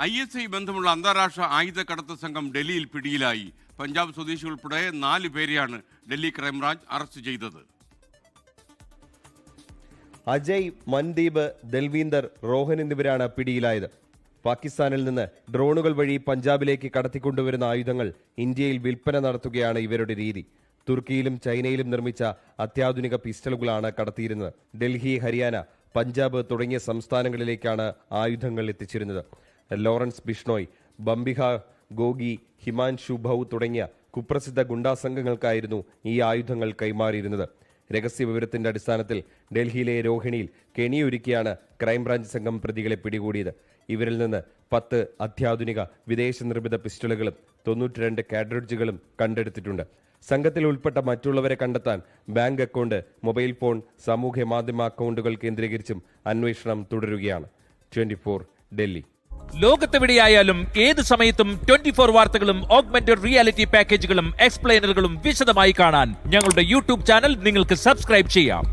ISI ബന്ധമുള്ള അന്താരാഷ്ട്ര ആയുധക്കടത്ത് സംഘം ഡൽഹിയിൽ പിടിയിലായി. പഞ്ചാബ് സ്വദേശി ഉൾപ്പെടെ 4 പേരെയാണ് ഡൽഹി ക്രൈംബ്രാഞ്ച് അറസ്റ്റ് ചെയ്തത്. അജയ്, മൻദീപ്, ദൽവീന്ദർ, റോഹൻ എന്നിവരാണ് പിടിയിലായത്. പാകിസ്ഥാനിൽ നിന്ന് ഡ്രോണുകൾ വഴി പഞ്ചാബിലേക്ക് കടത്തിക്കൊണ്ടുവരുന്ന ആയുധങ്ങൾ ഇന്ത്യയിൽ വിൽപ്പന നടത്തുകയാണ് ഇവരുടെ രീതി. തുർക്കിയിലും ചൈനയിലും നിർമ്മിച്ച അത്യാധുനിക പിസ്റ്റളുകളാണ് കടത്തിയിരുന്നത്. ഡൽഹി, ഹരിയാന, പഞ്ചാബ് തുടങ്ങിയ സംസ്ഥാനങ്ങളിലേക്കാണ് ആയുധങ്ങൾ എത്തിച്ചിരുന്നത്. ലോറൻസ് ബിഷ്ണോയ്, ബംബിഹ ഗോഗി, ഹിമാൻഷു ഭൌ തുടങ്ങിയ കുപ്രസിദ്ധ ഗുണ്ടാ സംഘങ്ങൾക്കായിരുന്നു ഈ ആയുധങ്ങൾ കൈമാറിയിരുന്നത്. രഹസ്യ വിവരത്തിന്റെ അടിസ്ഥാനത്തിൽ ഡൽഹിയിലെ രോഹിണിയിൽ കെണിയൊരുക്കിയാണ് ക്രൈംബ്രാഞ്ച് സംഘം പ്രതികളെ പിടികൂടിയത്. ഇവരിൽ നിന്ന് 10 അത്യാധുനിക വിദേശ നിർമ്മിത പിസ്റ്റളുകളും 92 കാഡ്രിഡ്ജുകളും കണ്ടെടുത്തിട്ടുണ്ട്. സംഘത്തിൽ ഉൾപ്പെട്ട മറ്റുള്ളവരെ കണ്ടെത്താൻ ബാങ്ക് അക്കൗണ്ട്, മൊബൈൽ ഫോൺ, സാമൂഹ്യ മാധ്യമ അക്കൗണ്ടുകൾ കേന്ദ്രീകരിച്ചും അന്വേഷണം തുടരുകയാണ്. 24 ഡൽഹി. ലോകത്തെവിടെയായാലും ഏത് സമയത്തും 24 വാർത്തകളും ഓഗ്മെന്റഡ് റിയാലിറ്റി പാക്കേജുകളും എക്സ്പ്ലെയിനറുകളും വിശദമായി കാണാൻ ഞങ്ങളുടെ യൂട്യൂബ് ചാനൽ നിങ്ങൾക്ക് സബ്സ്ക്രൈബ് ചെയ്യാം.